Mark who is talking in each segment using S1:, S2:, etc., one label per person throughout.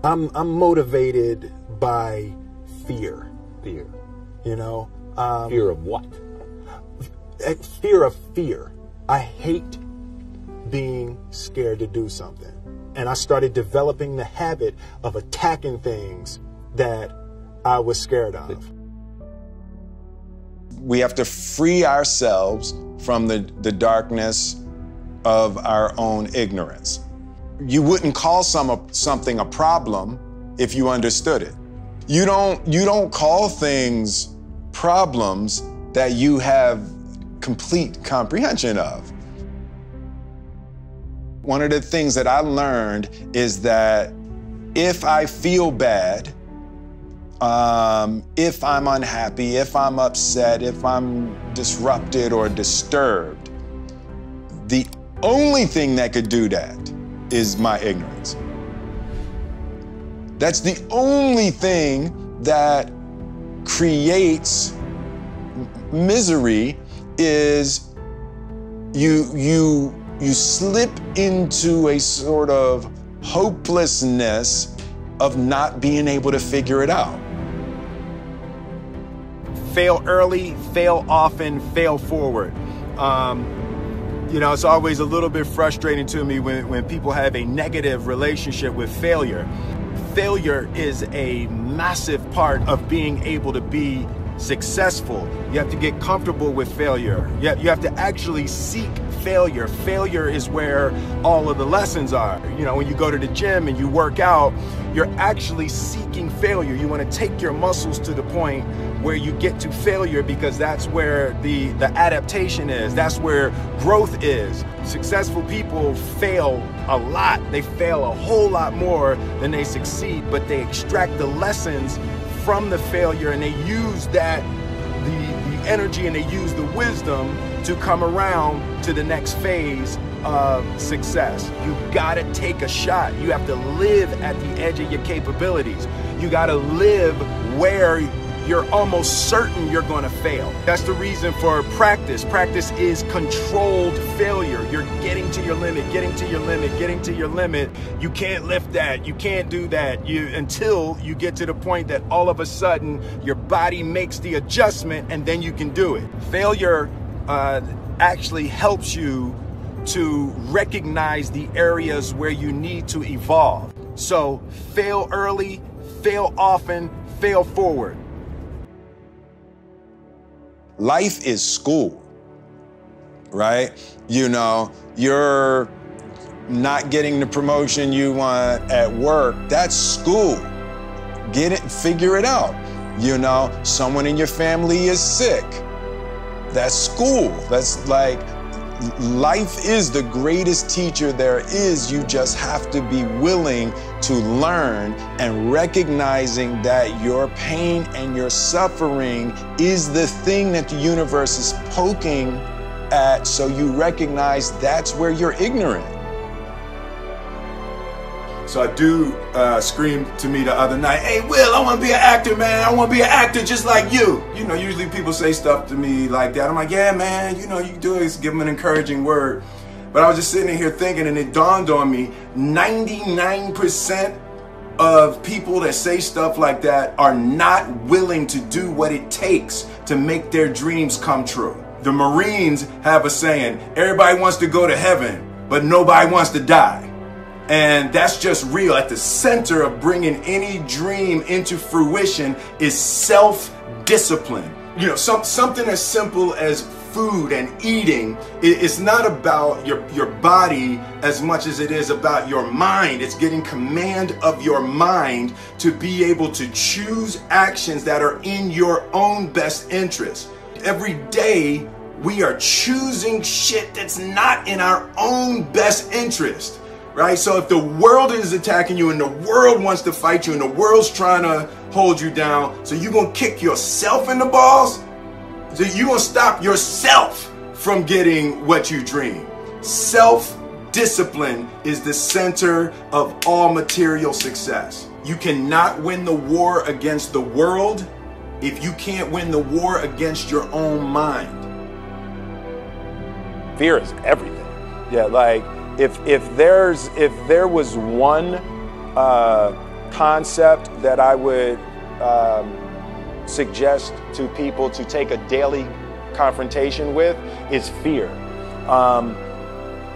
S1: I'm motivated by fear.
S2: Fear.
S1: You know,
S2: Fear of what?
S1: fear of fear. I hate being scared to do something. And I started developing the habit of attacking things that I was scared of.
S3: We have to free ourselves from the darkness of our own ignorance. You wouldn't call something a problem if you understood it. You don't call things problems that you have complete comprehension of. One of the things that I learned is that if I feel bad, if I'm unhappy, if I'm upset, if I'm disrupted or disturbed, the only thing that could do that is my ignorance. That's the only thing that creates misery. Is you slip into a sort of hopelessness of not being able to figure it out.
S4: Fail early, fail often, fail forward. You know, it's always a little bit frustrating to me when people have a negative relationship with failure. Failure is a massive part of being able to be successful. You have to get comfortable with failure. You have to actually seek failure. Failure is where all of the lessons are. You know, when you go to the gym and you work out, you're actually seeking failure. You want to take your muscles to the point where you get to failure, because that's where the adaptation is. That's where growth is. Successful people fail a lot. They fail a whole lot more than they succeed, but they extract the lessons from the failure, and they use that, the energy, and they use the wisdom to come around to the next phase of success. You gotta take a shot. You have to live at the edge of your capabilities. You gotta live where you're almost certain you're gonna fail. That's the reason for practice. Practice is controlled failure. You're getting to your limit, getting to your limit, getting to your limit. You can't lift that, you can't do that, until you get to the point that all of a sudden your body makes the adjustment, and then you can do it. Failure actually helps you to recognize the areas where you need to evolve. So fail early, fail often, fail forward.
S3: Life is school, right? You know, you're not getting the promotion you want at work. That's school. Get it, figure it out. You know, someone in your family is sick. That's school. That's like, life is the greatest teacher there is. You just have to be willing to learn, and recognizing that your pain and your suffering is the thing that the universe is poking at, so you recognize that's where you're ignorant.
S4: So a dude screamed to me the other night, "Hey Will, I want to be an actor, man. I want to be an actor just like you." You know, usually people say stuff to me like that. I'm like, "Yeah, man, you know, you do is give them an encouraging word." But I was just sitting here thinking, and it dawned on me, 99% of people that say stuff like that are not willing to do what it takes to make their dreams come true. The Marines have a saying, everybody wants to go to heaven, but nobody wants to die. And that's just real. At the center of bringing any dream into fruition is self-discipline. You know, something as simple as food and eating. It's not about your body as much as it is about your mind. It's getting command of your mind to be able to choose actions that are in your own best interest. Every day we are choosing shit that's not in our own best interest. Right? So if the world is attacking you, and the world wants to fight you, and the world's trying to hold you down, so you're going to kick yourself in the balls? So you're going to stop yourself from getting what you dream. Self-discipline is the center of all material success. You cannot win the war against the world if you can't win the war against your own mind.
S3: Fear is everything. Yeah, like, if there was one
S4: concept that I would suggest to people to take a daily confrontation with is fear.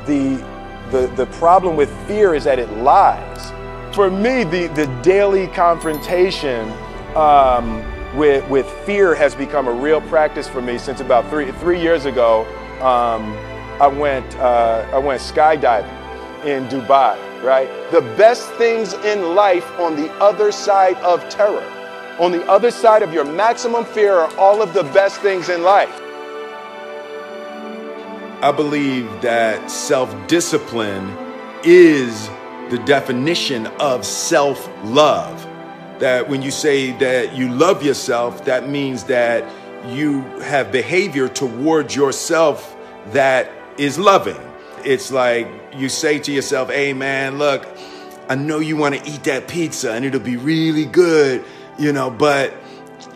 S4: The problem with fear is that it lies. For me, the daily confrontation with fear has become a real practice for me since about three years ago. I went skydiving in Dubai, right? The best things in life on the other side of terror, on the other side of your maximum fear, are all of the best things in life. I believe that self-discipline is the definition of self-love. That when you say that you love yourself, that means that you have behavior towards yourself that is loving. It's like you say to yourself, hey man, look, I know you want to eat that pizza and it'll be really good, you know, but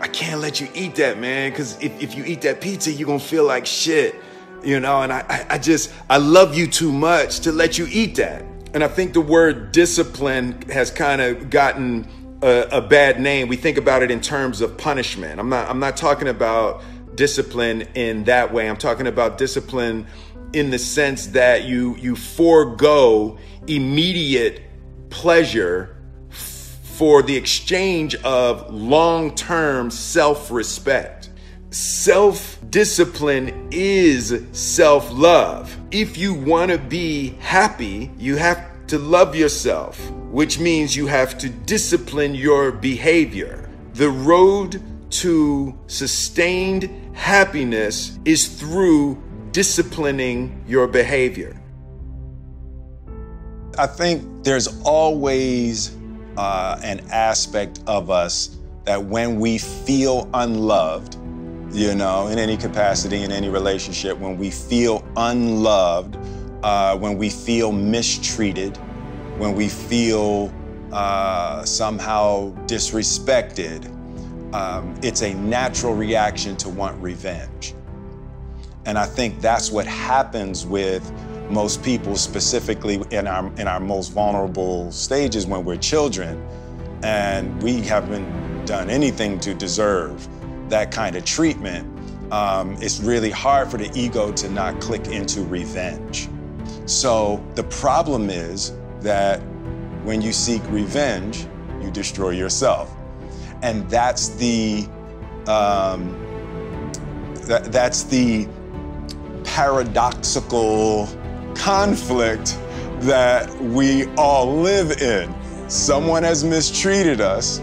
S4: I can't let you eat that, man, because if you eat that pizza, you're going to feel like shit, you know, and I love you too much to let you eat that. And I think the word discipline has kind of gotten a bad name. We think about it in terms of punishment. I'm not talking about discipline in that way. I'm talking about discipline in the sense that you forego immediate pleasure for the exchange of long-term self-respect. Self-discipline is self-love. If you want to be happy, you have to love yourself, which means you have to discipline your behavior. The road to sustained happiness is through disciplining your behavior.
S3: I think there's always an aspect of us that when we feel unloved, you know, in any capacity, in any relationship, when we feel unloved, when we feel mistreated, when we feel somehow disrespected, it's a natural reaction to want revenge. And I think that's what happens with most people, specifically in our most vulnerable stages when we're children, and we haven't done anything to deserve that kind of treatment. It's really hard for the ego to not click into revenge. So the problem is that when you seek revenge, you destroy yourself. And that's the paradoxical conflict that we all live in. Someone has mistreated us.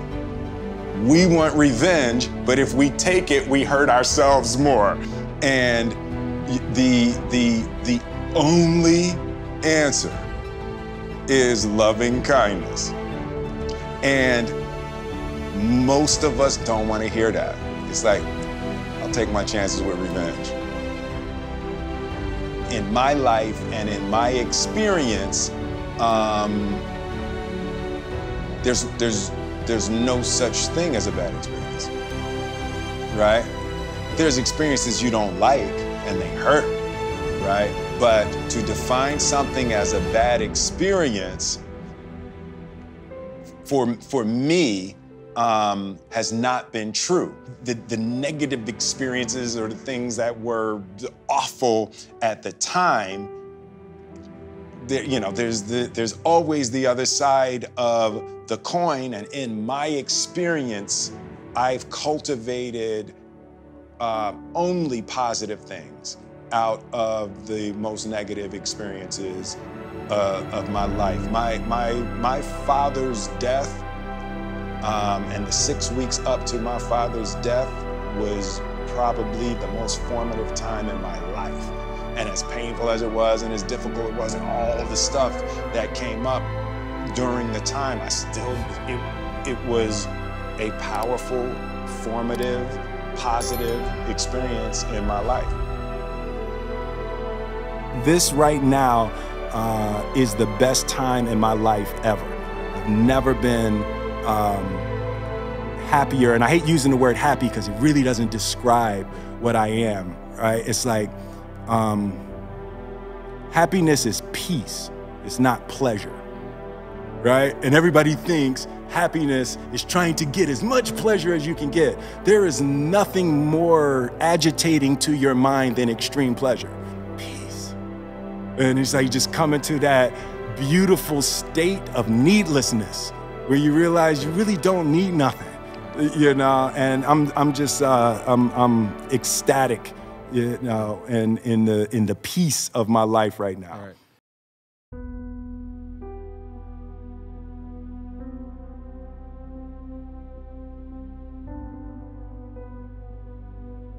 S3: We want revenge, but if we take it, we hurt ourselves more. And the only answer is loving kindness. And most of us don't want to hear that. It's like, I'll take my chances with revenge. In my life and in my experience, there's no such thing as a bad experience, right? There's experiences you don't like and they hurt, right? But to define something as a bad experience, for me, has not been true. The negative experiences or the things that were awful at the time, there's always the other side of the coin. And in my experience, I've cultivated only positive things out of the most negative experiences of my life. My father's death, and the 6 weeks up to my father's death was probably the most formative time in my life. And as painful as it was and as difficult it was and all of the stuff that came up during the time, it was a powerful, formative, positive experience in my life.
S4: This right now is the best time in my life ever. I've never been happier, and I hate using the word happy because it really doesn't describe what I am, right? It's like happiness is peace, it's not pleasure, right? And everybody thinks happiness is trying to get as much pleasure as you can get. There is nothing more agitating to your mind than extreme pleasure. Peace. And it's like just coming to that beautiful state of needlessness where you realize you really don't need nothing, you know. And I'm just I'm ecstatic, you know, and in the peace of my life right now.